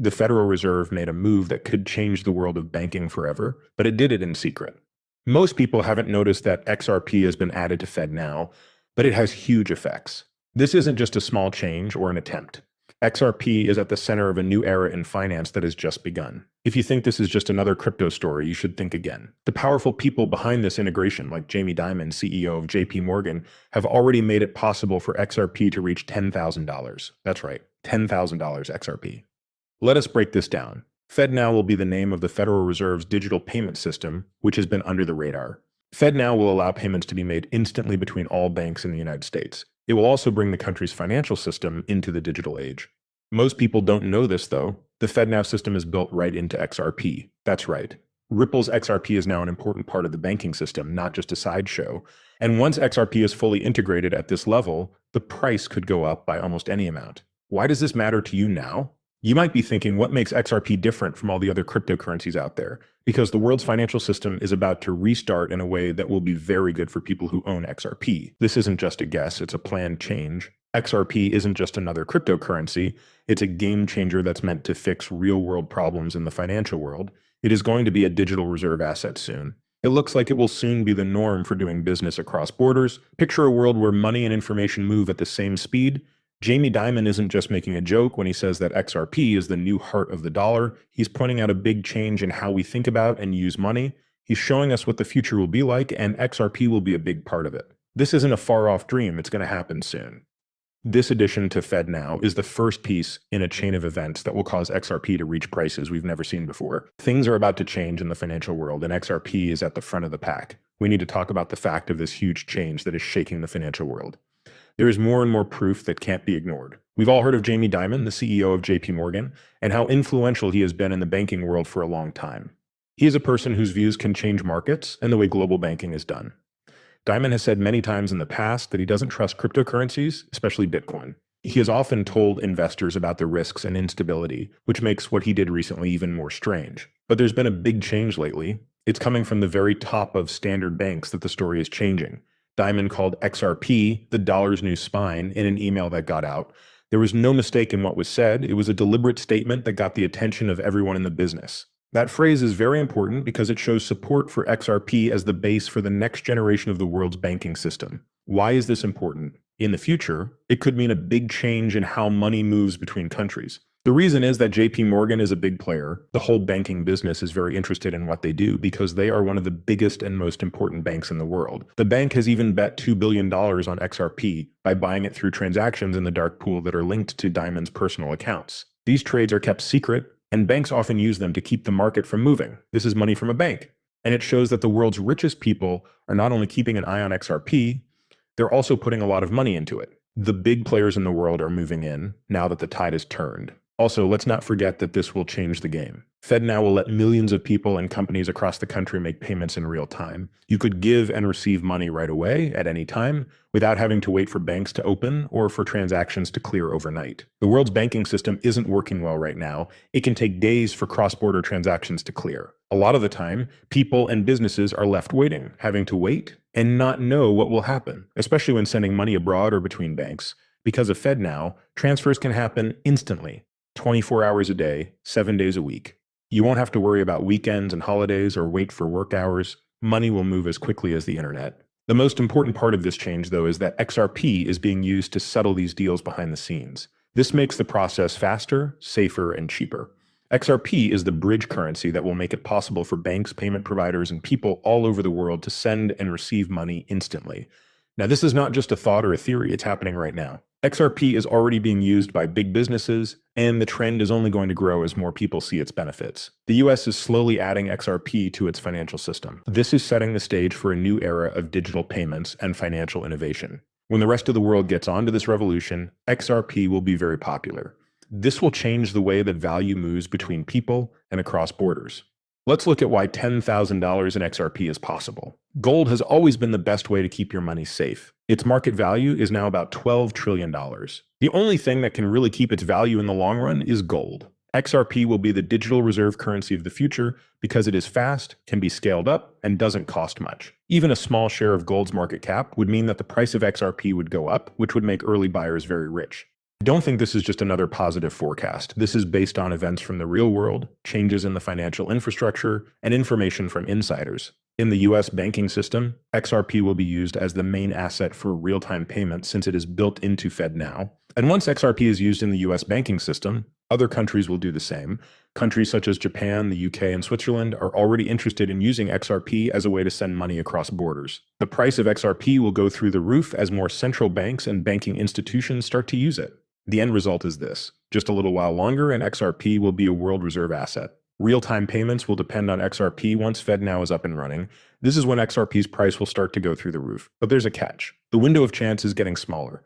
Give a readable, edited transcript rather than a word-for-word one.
The Federal Reserve made a move that could change the world of banking forever, but it did it in secret. Most people haven't noticed that XRP has been added to FedNow, but it has huge effects. This isn't just a small change or an attempt. XRP is at the center of a new era in finance that has just begun. If you think this is just another crypto story, you should think again. The powerful people behind this integration, like Jamie Dimon, CEO of JP Morgan, have already made it possible for XRP to reach $10,000. That's right, $10,000 XRP. Let us break this down. FedNow will be the name of the Federal Reserve's digital payment system, which has been under the radar. FedNow will allow payments to be made instantly between all banks in the United States. It will also bring the country's financial system into the digital age. Most people don't know this, though. The FedNow system is built right into XRP. That's right. Ripple's XRP is now an important part of the banking system, not just a sideshow. And once XRP is fully integrated at this level, the price could go up by almost any amount. Why does this matter to you now? You might be thinking, what makes XRP different from all the other cryptocurrencies out there? Because the world's financial system is about to restart in a way that will be very good for people who own XRP. This isn't just a guess, it's a planned change. XRP isn't just another cryptocurrency, it's a game changer that's meant to fix real-world problems in the financial world. It is going to be a digital reserve asset soon. It looks like it will soon be the norm for doing business across borders. Picture a world where money and information move at the same speed. Jamie Dimon isn't just making a joke when he says that XRP is the new heart of the dollar. He's pointing out a big change in how we think about and use money. He's showing us what the future will be like, and XRP will be a big part of it. This isn't a far-off dream, it's going to happen soon. This addition to FedNow is the first piece in a chain of events that will cause XRP to reach prices we've never seen before. Things are about to change in the financial world, and XRP is at the front of the pack. We need to talk about the fact of this huge change that is shaking the financial world. There is more and more proof that can't be ignored. We've all heard of Jamie Dimon, the CEO of JP Morgan, and how influential he has been in the banking world for a long time. He is a person whose views can change markets and the way global banking is done. Dimon has said many times in the past that he doesn't trust cryptocurrencies, especially Bitcoin. He has often told investors about the risks and instability, which makes what he did recently even more strange. But there's been a big change lately. It's coming from the very top of standard banks that the story is changing. Dimon called XRP the dollar's new spine in an email that got out. There was no mistake in what was said. It was a deliberate statement that got the attention of everyone in the business. That phrase is very important because it shows support for XRP as the base for the next generation of the world's banking system. Why is this important? In the future, it could mean a big change in how money moves between countries. The reason is that JP Morgan is a big player. The whole banking business is very interested in what they do because they are one of the biggest and most important banks in the world. The bank has even bet $2 billion on XRP by buying it through transactions in the dark pool that are linked to Dimon's personal accounts. These trades are kept secret, and banks often use them to keep the market from moving. This is money from a bank. And it shows that the world's richest people are not only keeping an eye on XRP, they're also putting a lot of money into it. The big players in the world are moving in now that the tide has turned. Also, let's not forget that this will change the game. FedNow will let millions of people and companies across the country make payments in real time. You could give and receive money right away at any time without having to wait for banks to open or for transactions to clear overnight. The world's banking system isn't working well right now. It can take days for cross-border transactions to clear. A lot of the time, people and businesses are left waiting, having to wait and not know what will happen, especially when sending money abroad or between banks. Because of FedNow, transfers can happen instantly. 24 hours a day, 7 days a week. You won't have to worry about weekends and holidays or wait for work hours. Money will move as quickly as the internet. The most important part of this change, though, is that XRP is being used to settle these deals behind the scenes. This makes the process faster, safer, and cheaper. XRP is the bridge currency that will make it possible for banks, payment providers, and people all over the world to send and receive money instantly. Now, this is not just a thought or a theory, it's happening right now. XRP is already being used by big businesses, and the trend is only going to grow as more people see its benefits. The US is slowly adding XRP to its financial system. This is setting the stage for a new era of digital payments and financial innovation. When the rest of the world gets onto this revolution, XRP will be very popular. This will change the way that value moves between people and across borders. Let's look at why $10,000 in XRP is possible. Gold has always been the best way to keep your money safe. Its market value is now about $12 trillion. The only thing that can really keep its value in the long run is gold. XRP will be the digital reserve currency of the future because it is fast, can be scaled up, and doesn't cost much. Even a small share of gold's market cap would mean that the price of XRP would go up, which would make early buyers very rich. Don't think this is just another positive forecast. This is based on events from the real world, changes in the financial infrastructure, and information from insiders. In the US banking system, XRP will be used as the main asset for real-time payments since it is built into FedNow. And once XRP is used in the US banking system, other countries will do the same. Countries such as Japan, the UK, and Switzerland are already interested in using XRP as a way to send money across borders. The price of XRP will go through the roof as more central banks and banking institutions start to use it. The end result is this. Just a little while longer and XRP will be a world reserve asset. Real-time payments will depend on XRP once FedNow is up and running. This is when XRP's price will start to go through the roof. But there's a catch. The window of chance is getting smaller.